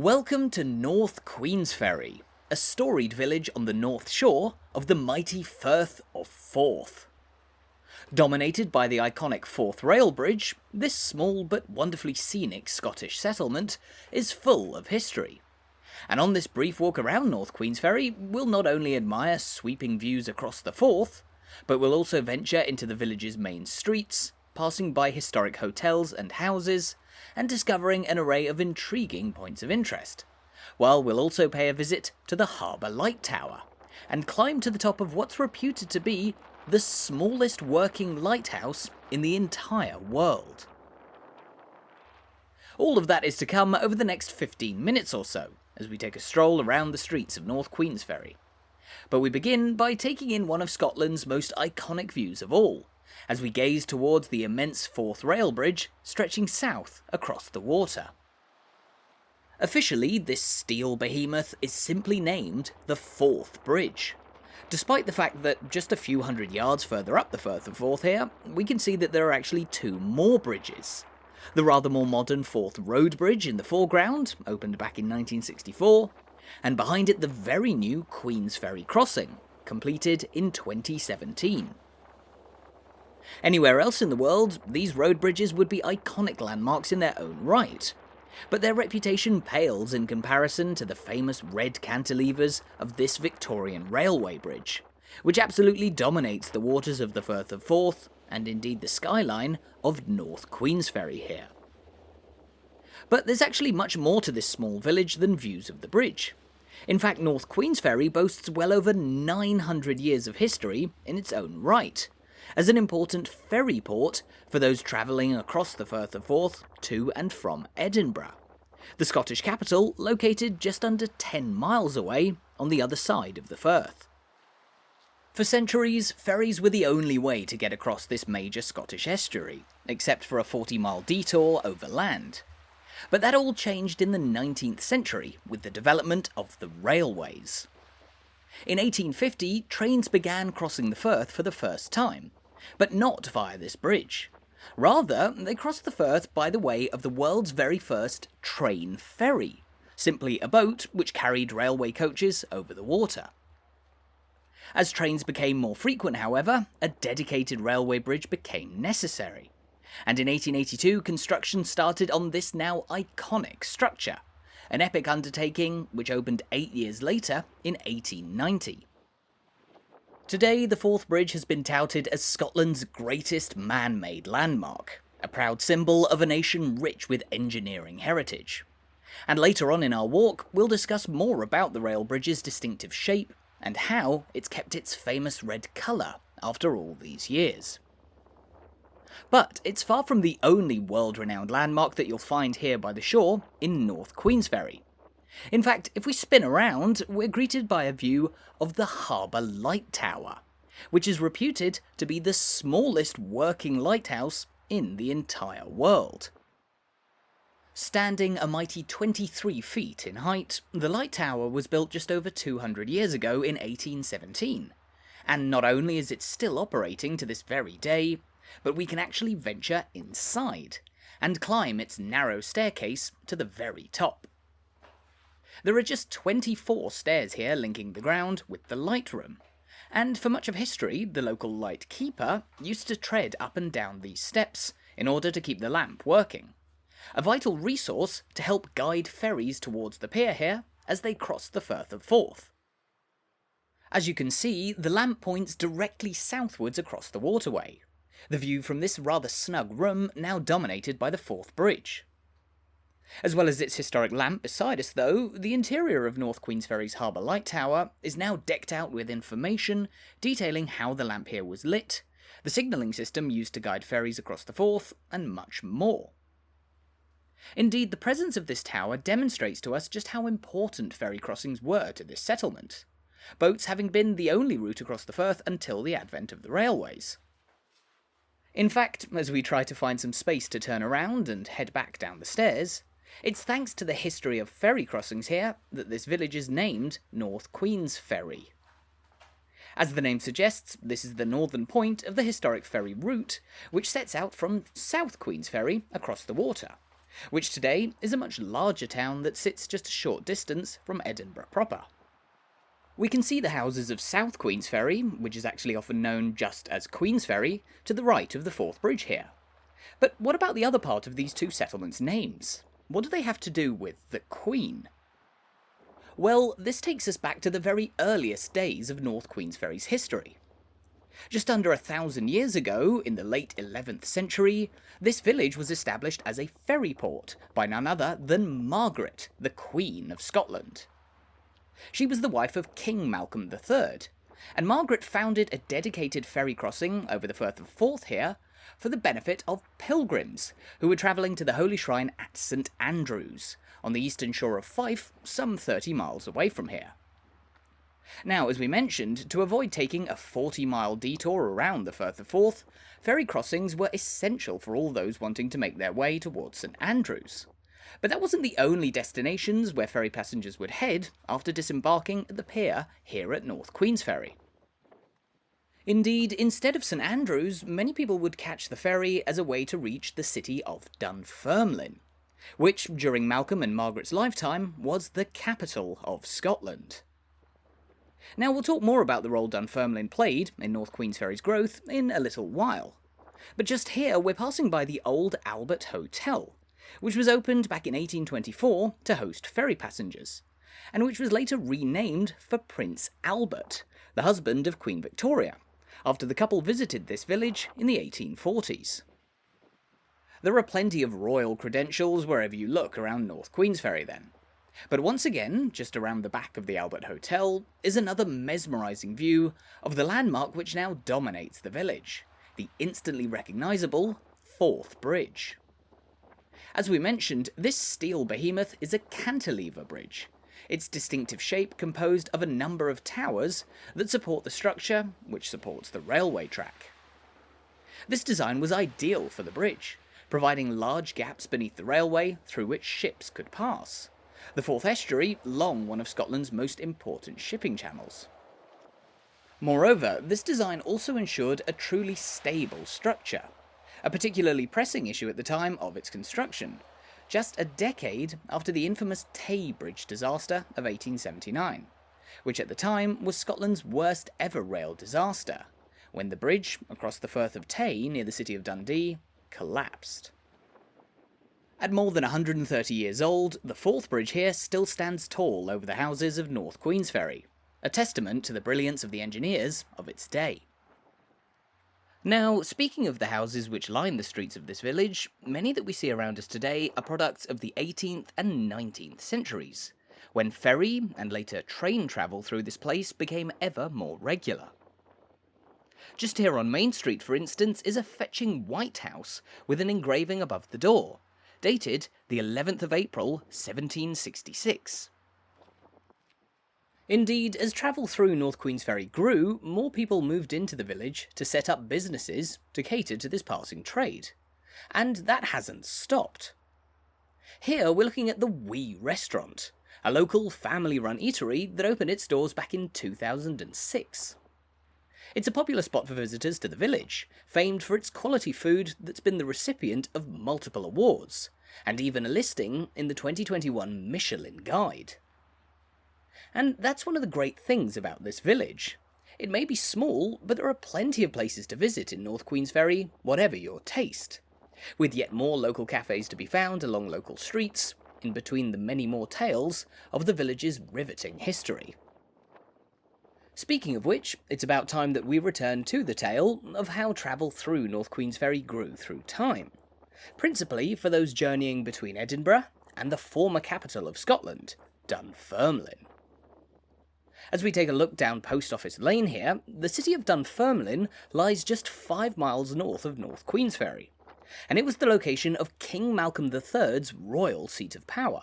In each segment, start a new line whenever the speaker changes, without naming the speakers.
Welcome to North Queensferry, a storied village on the north shore of the mighty Firth of Forth. Dominated by the iconic Forth rail bridge, this small but wonderfully scenic Scottish settlement is full of history. And on this brief walk around North Queensferry, we'll not only admire sweeping views across the Forth, but we'll also venture into the village's main streets, passing by historic hotels and houses, and discovering an array of intriguing points of interest, while we'll also pay a visit to the Harbour light tower, and climb to the top of what's reputed to be the smallest working lighthouse in the entire world. All of that is to come over the next 15 minutes or so, as we take a stroll around the streets of North Queensferry. But we begin by taking in one of Scotland's most iconic views of all, as we gaze towards the immense Forth rail bridge stretching south across the water. Officially, this steel behemoth is simply named the Forth Bridge, despite the fact that just a few hundred yards further up the Firth of Forth here, we can see that there are actually two more bridges. The rather more modern Forth Road Bridge in the foreground, opened back in 1964, and behind it the very new Queensferry crossing, completed in 2017. Anywhere else in the world, these road bridges would be iconic landmarks in their own right, but their reputation pales in comparison to the famous red cantilevers of this Victorian railway bridge, which absolutely dominates the waters of the Firth of Forth, and indeed the skyline of North Queensferry here. But there's actually much more to this small village than views of the bridge. In fact, North Queensferry boasts well over 900 years of history in its own right, as an important ferry port for those travelling across the Firth of Forth to and from Edinburgh, the Scottish capital located just under 10 miles away on the other side of the Firth. For centuries, ferries were the only way to get across this major Scottish estuary, except for a 40-mile detour over land. But that all changed in the 19th century with the development of the railways. In 1850, trains began crossing the Firth for the first time, but not via this bridge. Rather, they crossed the Firth by the way of the world's very first train ferry, simply a boat which carried railway coaches over the water. As trains became more frequent, however, a dedicated railway bridge became necessary, and in 1882 construction started on this now iconic structure, an epic undertaking which opened 8 years later in 1890. Today, the Forth Bridge has been touted as Scotland's greatest man-made landmark, a proud symbol of a nation rich with engineering heritage. And later on in our walk, we'll discuss more about the rail bridge's distinctive shape and how it's kept its famous red colour after all these years. But it's far from the only world-renowned landmark that you'll find here by the shore in North Queensferry. In fact, if we spin around, we're greeted by a view of the Harbour light tower, which is reputed to be the smallest working lighthouse in the entire world. Standing a mighty 23 feet in height, the light tower was built just over 200 years ago in 1817, and not only is it still operating to this very day, but we can actually venture inside and climb its narrow staircase to the very top. There are just 24 stairs here linking the ground with the light room, and for much of history, the local light keeper used to tread up and down these steps in order to keep the lamp working, a vital resource to help guide ferries towards the pier here as they cross the Firth of Forth. As you can see, the lamp points directly southwards across the waterway, the view from this rather snug room now dominated by the Forth Bridge. As well as its historic lamp beside us though, the interior of North Queensferry's Harbour light tower is now decked out with information detailing how the lamp here was lit, the signalling system used to guide ferries across the Forth, and much more. Indeed, the presence of this tower demonstrates to us just how important ferry crossings were to this settlement, boats having been the only route across the Firth until the advent of the railways. In fact, as we try to find some space to turn around and head back down the stairs, it's thanks to the history of ferry crossings here that this village is named North Queensferry. As the name suggests, this is the northern point of the historic ferry route, which sets out from South Queensferry across the water, which today is a much larger town that sits just a short distance from Edinburgh proper. We can see the houses of South Queensferry, which is actually often known just as Queensferry, to the right of the Forth Bridge here. But what about the other part of these two settlements' names? What do they have to do with the Queen? Well, this takes us back to the very earliest days of North Queensferry's history. Just under 1,000 years ago, in the late 11th century, this village was established as a ferry port by none other than Margaret, the Queen of Scotland. She was the wife of King Malcolm III, and Margaret founded a dedicated ferry crossing over the Firth of Forth here for the benefit of pilgrims who were travelling to the holy shrine at St Andrews, on the eastern shore of Fife, some 30 miles away from here. Now, as we mentioned, to avoid taking a 40-mile detour around the Firth of Forth, ferry crossings were essential for all those wanting to make their way towards St Andrews. But that wasn't the only destinations where ferry passengers would head after disembarking at the pier here at North Queensferry. Indeed, instead of St Andrews, many people would catch the ferry as a way to reach the city of Dunfermline, which, during Malcolm and Margaret's lifetime, was the capital of Scotland. Now, we'll talk more about the role Dunfermline played in North Queensferry's growth in a little while. But just here, we're passing by the old Albert Hotel, which was opened back in 1824 to host ferry passengers, and which was later renamed for Prince Albert, the husband of Queen Victoria, after the couple visited this village in the 1840s. There are plenty of royal credentials wherever you look around North Queensferry then. But once again, just around the back of the Albert Hotel, is another mesmerising view of the landmark which now dominates the village, the instantly recognisable Forth Bridge. As we mentioned, this steel behemoth is a cantilever bridge, its distinctive shape composed of a number of towers that support the structure which supports the railway track. This design was ideal for the bridge, providing large gaps beneath the railway through which ships could pass. The Forth Estuary, long one of Scotland's most important shipping channels. Moreover, this design also ensured a truly stable structure, a particularly pressing issue at the time of its construction, just a decade after the infamous Tay Bridge disaster of 1879, which at the time was Scotland's worst ever rail disaster, when the bridge across the Firth of Tay near the city of Dundee collapsed. At more than 130 years old, the Forth Bridge here still stands tall over the houses of North Queensferry, a testament to the brilliance of the engineers of its day. Now, speaking of the houses which line the streets of this village, many that we see around us today are products of the 18th and 19th centuries, when ferry and later train travel through this place became ever more regular. Just here on Main Street, for instance, is a fetching white house with an engraving above the door, dated the 11th of April, 1766. Indeed, as travel through North Queensferry grew, more people moved into the village to set up businesses to cater to this passing trade. And that hasn't stopped. Here we're looking at the Wee Restaurant, a local family-run eatery that opened its doors back in 2006. It's a popular spot for visitors to the village, famed for its quality food that's been the recipient of multiple awards, and even a listing in the 2021 Michelin Guide. And that's one of the great things about this village. It may be small, but there are plenty of places to visit in North Queensferry, whatever your taste, with yet more local cafes to be found along local streets, in between the many more tales of the village's riveting history. Speaking of which, it's about time that we return to the tale of how travel through North Queensferry grew through time, principally for those journeying between Edinburgh and the former capital of Scotland, Dunfermline. As we take a look down Post Office Lane here, the city of Dunfermline lies just 5 miles north of North Queensferry, and it was the location of King Malcolm III's royal seat of power,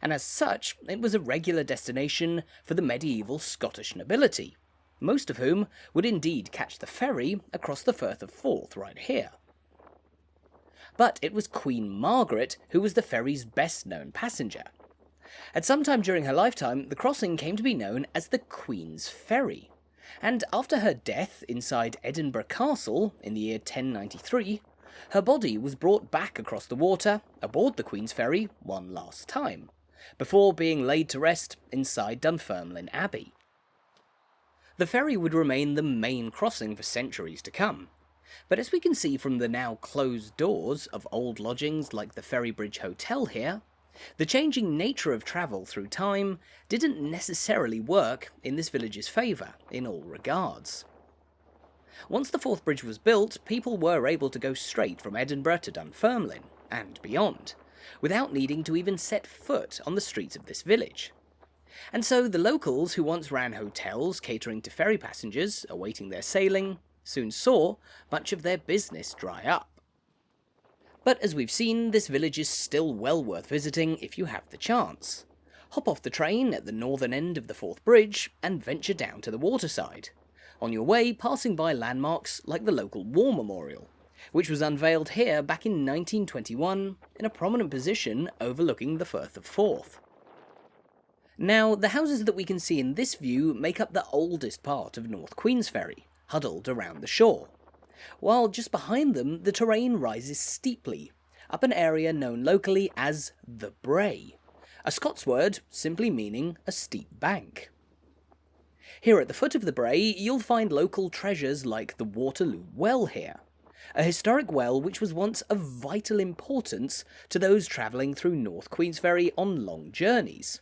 and as such, it was a regular destination for the medieval Scottish nobility, most of whom would indeed catch the ferry across the Firth of Forth right here. But it was Queen Margaret who was the ferry's best-known passenger. At some time during her lifetime, the crossing came to be known as the Queen's Ferry, and after her death inside Edinburgh Castle in the year 1093, Her body was brought back across the water, aboard the Queensferry one last time, before being laid to rest inside Dunfermline Abbey. The ferry would remain the main crossing for centuries to come, but as we can see from the now closed doors of old lodgings like the Ferrybridge Hotel here, the changing nature of travel through time didn't necessarily work in this village's favour in all regards. Once the Forth Bridge was built, people were able to go straight from Edinburgh to Dunfermline, and beyond, without needing to even set foot on the streets of this village. And so the locals who once ran hotels catering to ferry passengers awaiting their sailing soon saw much of their business dry up. But as we've seen, this village is still well worth visiting if you have the chance. Hop off the train at the northern end of the Forth Bridge and venture down to the waterside, on your way passing by landmarks like the local War Memorial, which was unveiled here back in 1921 in a prominent position overlooking the Firth of Forth. Now, the houses that we can see in this view make up the oldest part of North Queensferry, huddled around the shore, while just behind them the terrain rises steeply, up an area known locally as the Brae, a Scots word simply meaning a steep bank. Here at the foot of the Brae you'll find local treasures like the Waterloo well here, a historic well which was once of vital importance to those travelling through North Queensferry on long journeys.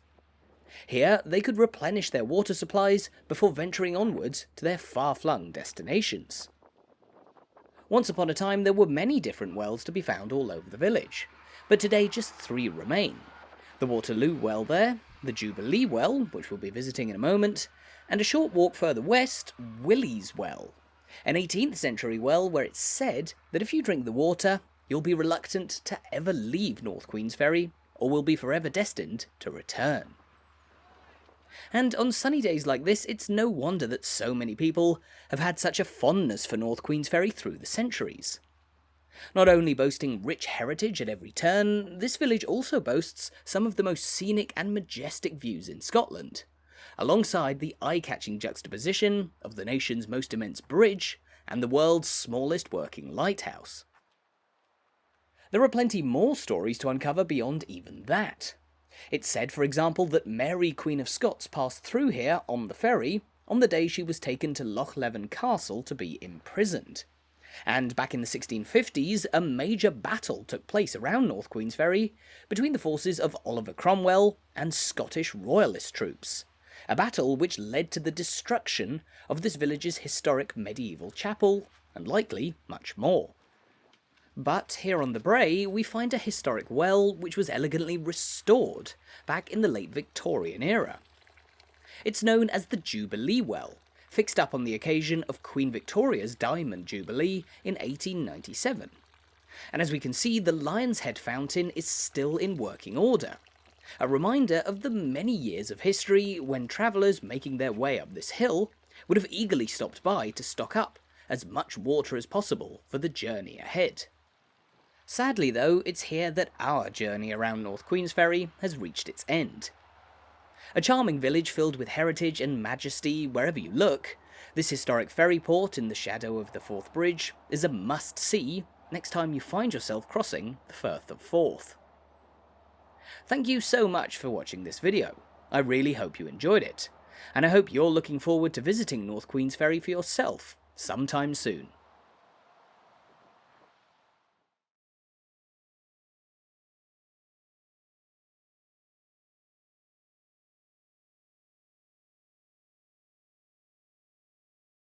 Here they could replenish their water supplies before venturing onwards to their far-flung destinations. Once upon a time there were many different wells to be found all over the village, but today just 3 remain. The Waterloo well there, the Jubilee well, which we'll be visiting in a moment, and a short walk further west, Willie's well, an 18th century well where it's said that if you drink the water, you'll be reluctant to ever leave North Queensferry, or will be forever destined to return. And on sunny days like this, it's no wonder that so many people have had such a fondness for North Queensferry through the centuries. Not only boasting rich heritage at every turn, this village also boasts some of the most scenic and majestic views in Scotland, alongside the eye-catching juxtaposition of the nation's most immense bridge and the world's smallest working lighthouse. There are plenty more stories to uncover beyond even that. It's said, for example, that Mary, Queen of Scots, passed through here on the ferry on the day she was taken to Loch Leven Castle to be imprisoned. And back in the 1650s, a major battle took place around North Queensferry between the forces of Oliver Cromwell and Scottish royalist troops, a battle which led to the destruction of this village's historic medieval chapel, and likely much more. But here on the Brae, we find a historic well which was elegantly restored back in the late Victorian era. It's known as the Jubilee well, fixed up on the occasion of Queen Victoria's Diamond Jubilee in 1897. And as we can see, the Lion's Head fountain is still in working order, a reminder of the many years of history when travellers making their way up this hill would have eagerly stopped by to stock up as much water as possible for the journey ahead. Sadly though, it's here that our journey around North Queensferry has reached its end. A charming village filled with heritage and majesty wherever you look, this historic ferry port in the shadow of the Forth Bridge is a must-see next time you find yourself crossing the Firth of Forth. Thank you so much for watching this video. I really hope you enjoyed it, and I hope you're looking forward to visiting North Queensferry for yourself sometime soon.